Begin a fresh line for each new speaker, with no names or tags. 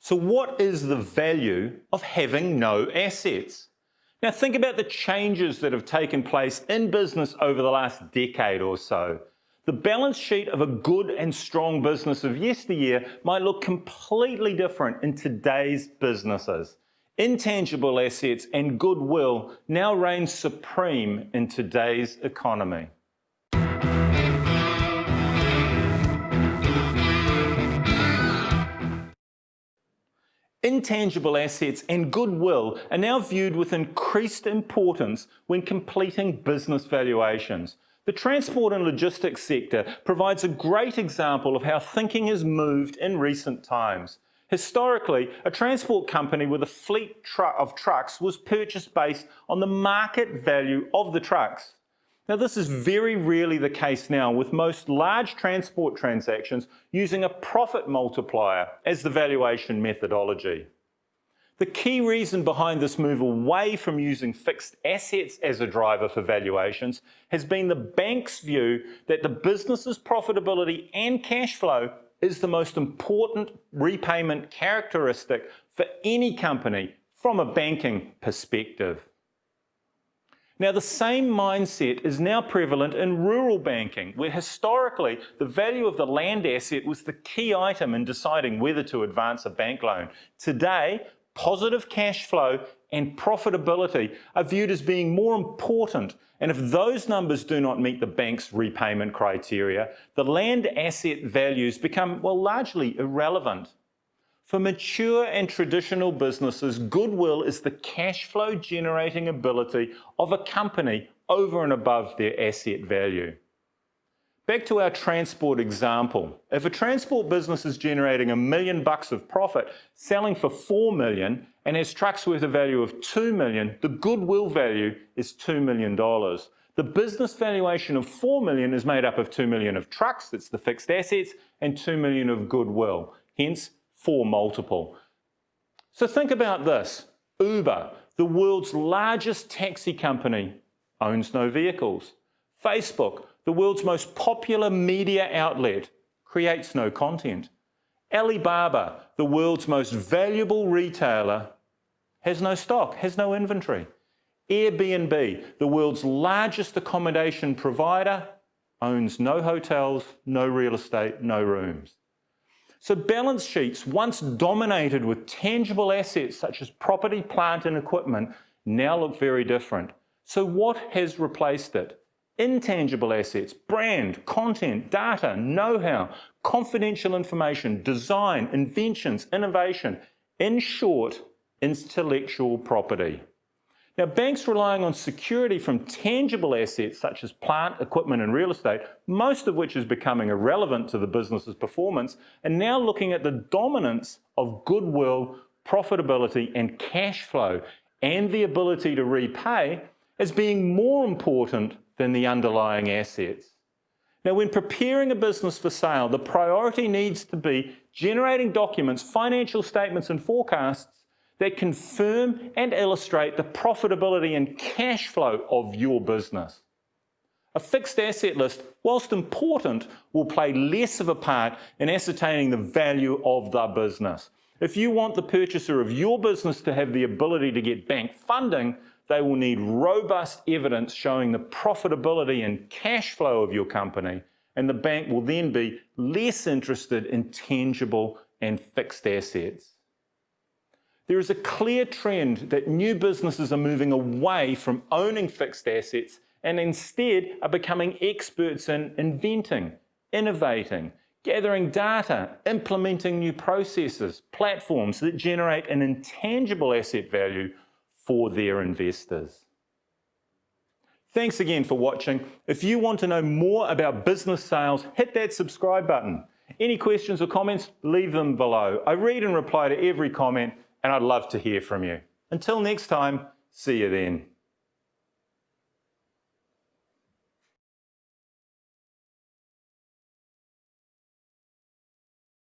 So what is the value of having no assets? Now think about the changes that have taken place in business over the last decade or so. The balance sheet of a good and strong business of yesteryear might look completely different in today's businesses. Intangible assets and goodwill now reign supreme in today's economy. Intangible assets and goodwill are now viewed with increased importance when completing business valuations. The transport and logistics sector provides a great example of how thinking has moved in recent times. Historically, a transport company with a fleet of trucks was purchased based on the market value of the trucks. Now, this is very rarely the case now, with most large transport transactions using a profit multiplier as the valuation methodology. The key reason behind this move away from using fixed assets as a driver for valuations has been the bank's view that the business's profitability and cash flow is the most important repayment characteristic for any company from a banking perspective. Now, the same mindset is now prevalent in rural banking, where historically the value of the land asset was the key item in deciding whether to advance a bank loan. Today, positive cash flow and profitability are viewed as being more important, and if those numbers do not meet the bank's repayment criteria, the land asset values become, largely irrelevant. For mature and traditional businesses, goodwill is the cash flow generating ability of a company over and above their asset value. Back to our transport example. If a transport business is generating $1 million of profit, selling for $4 million, and has trucks worth a value of $2 million, the goodwill value is $2 million. The business valuation of $4 million is made up of $2 million of trucks, that's the fixed assets, and $2 million of goodwill, hence 4 multiple. So think about this. Uber, the world's largest taxi company, owns no vehicles. Facebook, the world's most popular media outlet, creates no content. Alibaba, the world's most valuable retailer, has no stock, has no inventory. Airbnb, the world's largest accommodation provider, owns no hotels, no real estate, no rooms. So balance sheets, once dominated with tangible assets such as property, plant and equipment, now look very different. So what has replaced it? Intangible assets, brand, content, data, know-how, confidential information, design, inventions, innovation. In short, intellectual property. Now, banks relying on security from tangible assets such as plant, equipment and real estate, most of which is becoming irrelevant to the business's performance, are now looking at the dominance of goodwill, profitability and cash flow and the ability to repay as being more important than the underlying assets. Now, when preparing a business for sale, the priority needs to be generating documents, financial statements and forecasts that confirm and illustrate the profitability and cash flow of your business. A fixed asset list, whilst important, will play less of a part in ascertaining the value of the business. If you want the purchaser of your business to have the ability to get bank funding, they will need robust evidence showing the profitability and cash flow of your company, and the bank will then be less interested in tangible and fixed assets. There is a clear trend that new businesses are moving away from owning fixed assets and instead are becoming experts in inventing, innovating, gathering data, implementing new processes, platforms that generate an intangible asset value for their investors. Thanks again for watching. If you want to know more about business sales, hit that subscribe button. Any questions or comments, leave them below. I read and reply to every comment, and I'd love to hear from you. Until next time, see you then.